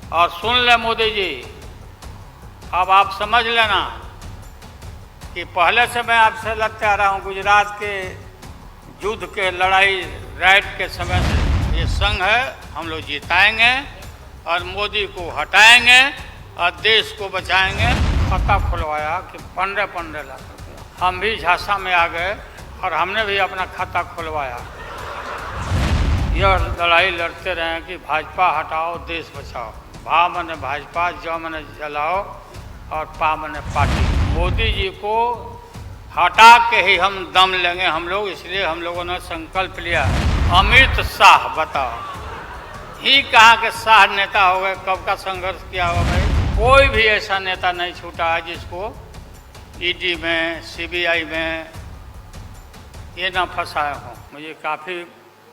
और सुन ले मोदी जी, अब आप समझ लेना कि पहले से मैं आपसे लड़ते आ रहा हूँ। गुजरात के युद्ध के लड़ाई राइट के समय से ये संघ है, हम लोग जिताएंगे और मोदी को हटाएंगे और देश को बचाएंगे। खाता खुलवाया कि 15-15 लाख रुपया। हम भी झांसा में आ गए और हमने भी अपना खाता खुलवाया। यह लड़ाई लड़ते रहे कि भाजपा हटाओ देश बचाओ। भा मने भाजपा, ज मने जलाओ और पा मने पार्टी। मोदी जी को हटा के ही हम दम लेंगे हम लोग, इसलिए हम लोगों ने संकल्प लिया। अमित शाह बताओ, ही कहाँ के शाह नेता हो गए, कब का संघर्ष किया हो भाई। कोई भी ऐसा नेता नहीं छूटा है जिसको ईडी में, सीबीआई में ये ना फंसाया हो। मुझे काफ़ी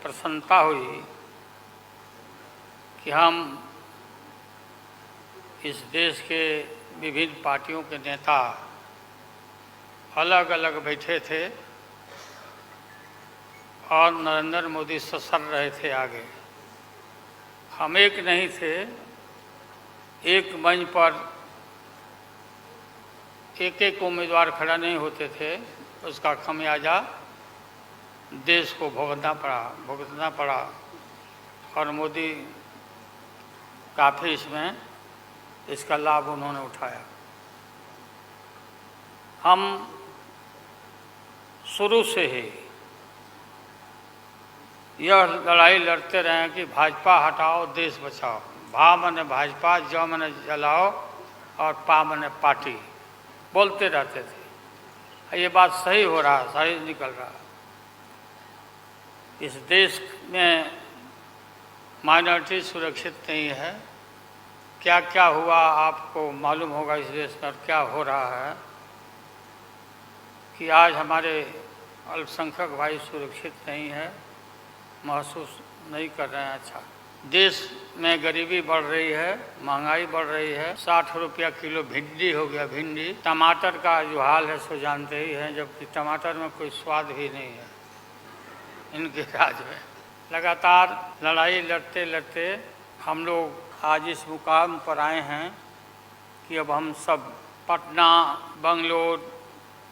प्रसन्नता हुई कि हम इस देश के विभिन्न पार्टियों के नेता अलग अलग बैठे थे और नरेंद्र मोदी ससर रहे थे आगे। हम एक नहीं थे, एक मंच पर एक एक उम्मीदवार खड़ा नहीं होते थे। उसका खमियाजा देश को भुगतना पड़ा और मोदी काफ़ी इसमें इसका लाभ उन्होंने उठाया। हम शुरू से ही यह लड़ाई लड़ते रहे कि भाजपा हटाओ देश बचाओ। भा मने भाजपा, ज मने जलाओ और पा मने पार्टी बोलते रहते थे। ये बात सही हो रहा, सही निकल रहा। इस देश में माइनॉरिटी सुरक्षित नहीं है। क्या क्या हुआ आपको मालूम होगा इस देश पर क्या हो रहा है कि आज हमारे अल्पसंख्यक भाई सुरक्षित नहीं है, महसूस नहीं कर रहे हैं। अच्छा, देश में गरीबी बढ़ रही है, महंगाई बढ़ रही है। 60 रुपया किलो भिंडी हो गया। भिंडी, टमाटर का जो हाल है सो जानते ही हैं, जबकि टमाटर में कोई स्वाद भी नहीं है इनके राज में। लगातार लड़ाई लड़ते लड़ते हम लोग आज इस मुकाम पर आए हैं कि अब हम सब पटना, बंगलोर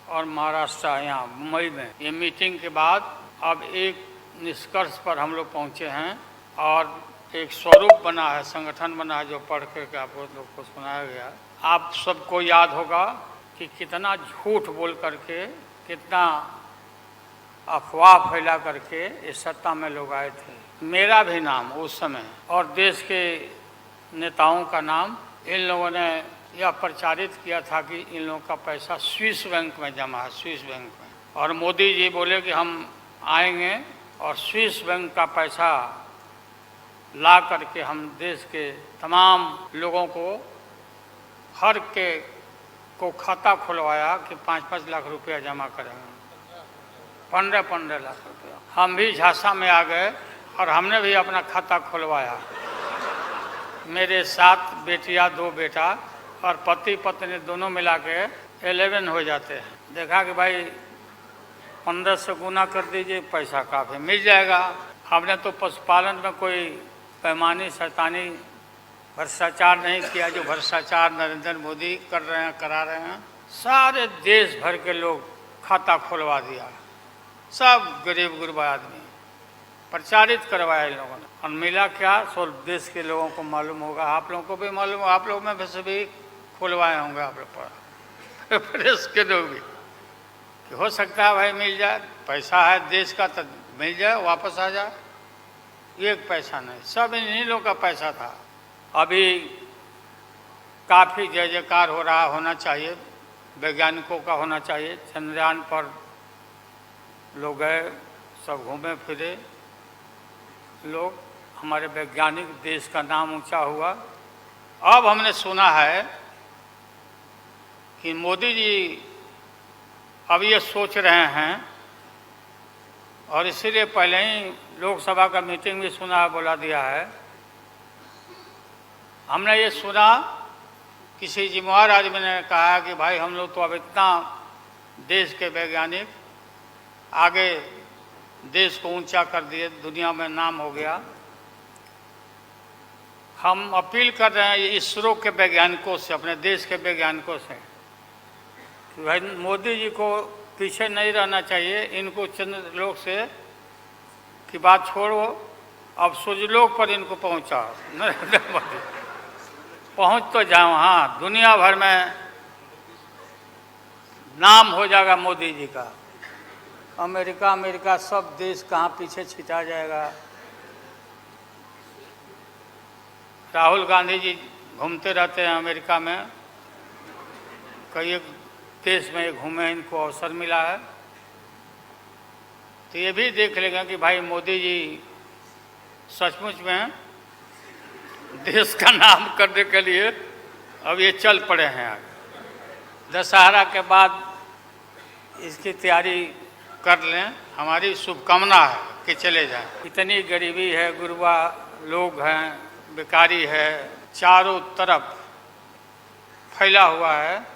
और महाराष्ट्र, यहाँ मुंबई में ये मीटिंग के बाद अब एक निष्कर्ष पर हम लोग पहुँचे हैं और एक स्वरूप बना है, संगठन बना है जो पढ़ कर आप लोग को सुनाया गया। आप सबको याद होगा कि कितना झूठ बोल करके, कितना अफवाह फैला करके इस सत्ता में लोग आए थे। मेरा भी नाम उस समय और देश के नेताओं का नाम, इन लोगों ने यह प्रचारित किया था कि इन लोगों का पैसा स्विस बैंक में जमा है, स्विस बैंक में। और मोदी जी बोले कि हम आएंगे और स्विस बैंक का पैसा ला करके हम देश के तमाम लोगों को, हर के को खाता खुलवाया कि 5-5 लाख रुपया जमा करेंगे। 15-15 लाख रुपया। हम भी झांसा में आ गए और हमने भी अपना खाता खुलवाया। मेरे 7 बेटियां, 2 बेटा और पति पत्नी दोनों मिला के 11 हो जाते हैं। देखा कि भाई 15 से गुना कर दीजिए, पैसा काफ़ी मिल जाएगा। हमने तो पशुपालन में कोई पैमानी शैतानी भ्रष्टाचार नहीं किया जो भ्रष्टाचार नरेंद्र मोदी कर रहे हैं, करा रहे हैं। सारे देश भर के लोग खाता खुलवा दिया, सब गरीब गुरबा आदमी प्रचारित करवाया इन लोगों ने। और मिला क्या, सो देश के लोगों को मालूम होगा, आप लोगों को भी मालूम होगा, आप लोग में वैसे भी खुलवाए होंगे आप लोग पर, प्रेस के लोग भी, कि हो सकता है भाई मिल जाए, पैसा है देश का तो मिल जाए, वापस आ जाए। एक पैसा नहीं, सब इन्हीं लोगों का पैसा था। अभी काफ़ी जय जयकार हो रहा, होना चाहिए, वैज्ञानिकों का होना चाहिए। चंद्रयान पर लोग गए, सब घूमे फिरे लोग, हमारे वैज्ञानिक, देश का नाम ऊंचा हुआ। अब हमने सुना है कि मोदी जी अब ये सोच रहे हैं, और इसीलिए पहले ही लोकसभा का मीटिंग भी सुना, बोला दिया है। हमने ये सुना, किसी जिम्मेवार आदमी ने कहा कि भाई हम लोग तो अब इतना देश के वैज्ञानिक आगे देश को ऊंचा कर दिए, दुनिया में नाम हो गया, हम अपील कर रहे हैं इसरो के वैज्ञानिकों से, अपने देश के वैज्ञानिकों से, कि भाई मोदी जी को पीछे नहीं रहना चाहिए। इनको चंद्रलोक से की बात छोड़ो, अब सूर्यलोक पर इनको पहुंचाओ। नरेंद्र मोदी पहुंच तो जाओ, हाँ, दुनिया भर में नाम हो जाएगा मोदी जी का। अमेरिका सब देश कहाँ पीछे छिटा जाएगा। राहुल गांधी जी घूमते रहते हैं अमेरिका में, कई देश में घूमे, इनको अवसर मिला है। तो ये भी देख लेगा कि भाई मोदी जी सचमुच में देश का नाम करने के लिए अब ये चल पड़े हैं आगे। दशहरा के बाद इसकी तैयारी कर लें, हमारी शुभकामना है कि चले जाएं। इतनी गरीबी है, गुरबा लोग हैं, बेकारी है, चारों तरफ फैला हुआ है,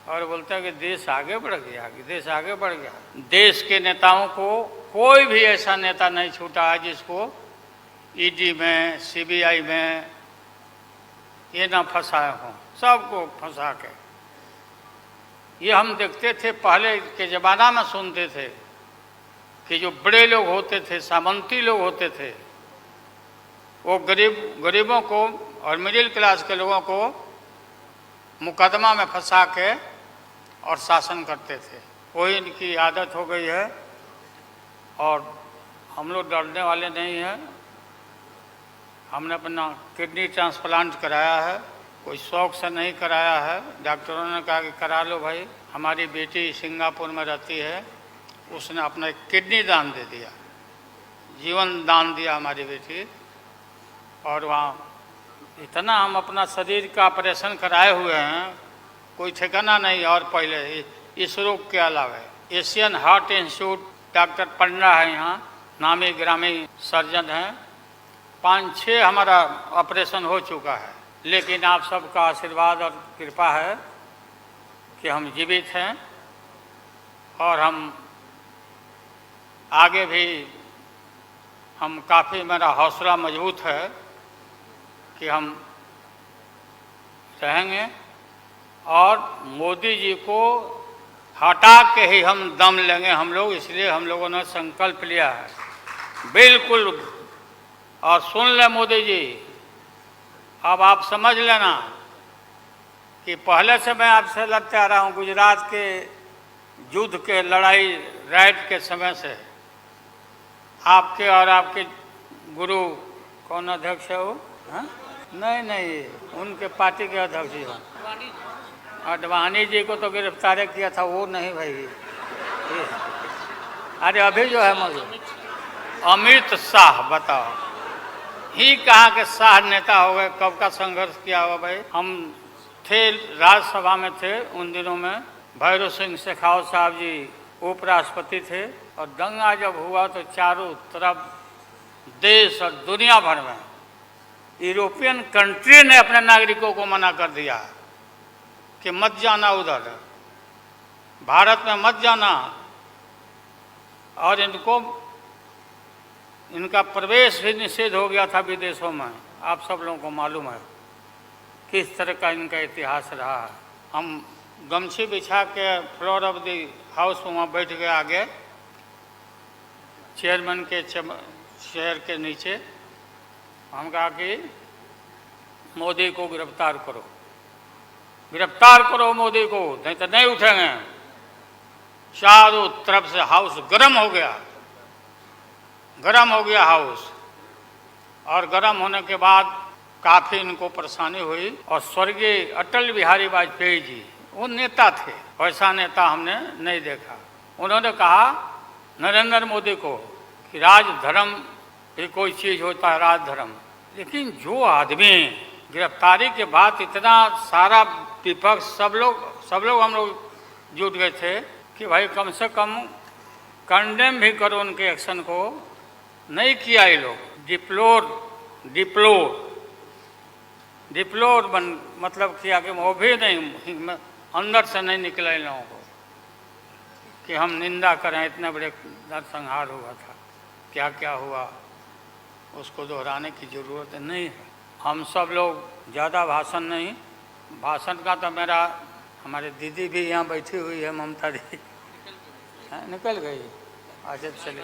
और बोलते हैं कि देश आगे बढ़ गया, कि देश आगे बढ़ गया। देश के नेताओं को कोई भी ऐसा नेता नहीं छूटा है जिसको ईडी में, सीबीआई में ये ना फंसाए हों, सबको फंसा के। ये हम देखते थे, पहले के ज़माना में सुनते थे कि जो बड़े लोग होते थे, सामंती लोग होते थे, वो गरीबों को और मिडिल क्लास के लोगों को मुकदमा में फंसा के और शासन करते थे। वही इनकी आदत हो गई है, और हम लोग डरने वाले नहीं हैं। हमने अपना किडनी ट्रांसप्लांट कराया है, कोई शौक से नहीं कराया है। डॉक्टरों ने कहा कि करा लो भाई। हमारी बेटी सिंगापुर में रहती है, उसने अपना किडनी दान दे दिया, जीवन दान दिया हमारी बेटी। और वहाँ इतना हम अपना शरीर का ऑपरेशन कराए हुए हैं, कोई ठिकाना नहीं। और पहले इस रोग के अलावा एशियन हार्ट इंस्टीट्यूट, डॉक्टर पंडा है यहाँ, नामी ग्रामी सर्जन हैं, 5-6 हमारा ऑपरेशन हो चुका है। लेकिन आप सबका आशीर्वाद और कृपा है कि हम जीवित हैं, और हम आगे भी हम काफ़ी, मेरा हौसला मजबूत है कि हम रहेंगे, और मोदी जी को हटा के ही हम दम लेंगे हम लोग। इसलिए हम लोगों ने संकल्प लिया है, बिल्कुल। और सुन ले मोदी जी, अब आप समझ लेना कि पहले से मैं आपसे लड़ते आ रहा हूँ, गुजरात के युद्ध के लड़ाई राइट के समय से। आपके और आपके गुरु कौन अध्यक्ष है वो? हाँ? नहीं, उनके पार्टी के अध्यक्ष जी हैं, अडवाणी जी को तो गिरफ्तार किया था, वो नहीं भाई। अरे अभी जो है मौजूद अमित शाह, बताओ, ही कहाँ के शाह नेता हो गए? कब का संघर्ष किया हुआ भाई। हम थे, राज्यसभा में थे उन दिनों में, भैरव सिंह शेखावत साहब जी उपराष्ट्रपति थे, और दंगा जब हुआ तो चारों तरफ देश और दुनिया भर में यूरोपियन कंट्री ने अपने नागरिकों को मना कर दिया कि मत जाना उधर, भारत में मत जाना, और इनका प्रवेश भी निषेध हो गया था विदेशों में। आप सब लोगों को मालूम है किस तरह का इनका इतिहास रहा है। हम गमछी बिछा के फ्लोर ऑफ द हाउस में वहाँ बैठ गए आगे, चेयरमैन के चेयर के नीचे। हम कहा कि मोदी को गिरफ्तार करो, गिरफ्तार करो मोदी को, नहीं तो नहीं उठेंगे। चारों तरफ से हाउस गर्म हो गया, गर्म हो गया हाउस। और गर्म होने के बाद काफ़ी इनको परेशानी हुई। और स्वर्गीय अटल बिहारी वाजपेयी जी, वो नेता थे, वैसा नेता हमने नहीं देखा। उन्होंने कहा नरेंद्र मोदी को कि राजधर्म भी कोई चीज़ होता है, राजधर्म। लेकिन जो आदमी गिरफ्तारी के बाद इतना सारा विपक्ष, सब लोग हम लोग जुट गए थे कि भाई कम से कम कंडेम भी करो उनके एक्शन को। नहीं किया ये लोग, डिप्लोर मतलब किया कि वो भी नहीं, अंदर से नहीं निकला इन लोगों को कि हम निंदा करें, इतने बड़े नरसंहार हुआ था, क्या क्या हुआ उसको दोहराने की ज़रूरत नहीं है। हम सब लोग ज़्यादा भाषण नहीं, भाषण का तो मेरा, हमारे दीदी भी यहाँ बैठी हुई है, ममता दीदी निकल गई। अच्छा चले,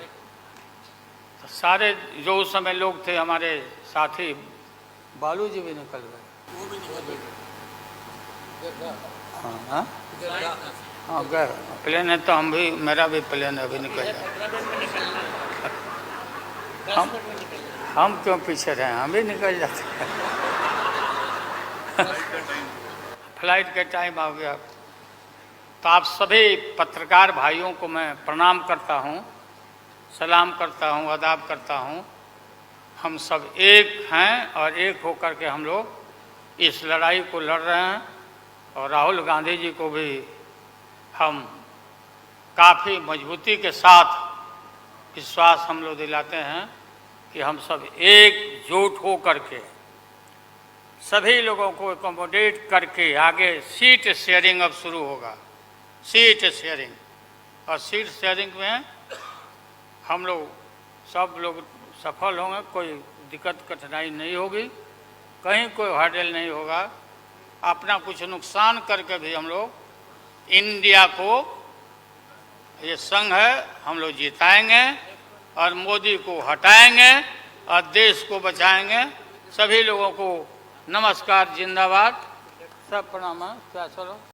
तो सारे जो उस समय लोग थे हमारे साथी, बालू जी भी निकल गए। हाँ हाँ गए, प्लेन है तो हम भी, मेरा भी प्लेन अभी निकल जाए। हम क्यों पीछे रहे, हम भी निकल जाते हैं। फ्लाइट का टाइम आ गया। तो आप सभी पत्रकार भाइयों को मैं प्रणाम करता हूँ, सलाम करता हूँ, आदाब करता हूँ। हम सब एक हैं और एक होकर के हम लोग इस लड़ाई को लड़ रहे हैं। और राहुल गांधी जी को भी हम काफ़ी मजबूती के साथ विश्वास हम लोग दिलाते हैं कि हम सब एकजुट हो करके सभी लोगों को एकोमोडेट करके आगे सीट शेयरिंग अब शुरू होगा, सीट शेयरिंग। और सीट शेयरिंग में हम लोग सब लोग सफल होंगे, कोई दिक्कत कठिनाई नहीं होगी, कहीं कोई हर्डल नहीं होगा। अपना कुछ नुकसान करके भी हम लोग इंडिया को, ये संघ है, हम लोग जिताएंगे और मोदी को हटाएंगे और देश को बचाएंगे। सभी लोगों को नमस्कार, जिंदाबाद, सब प्रणाम। क्या चलो।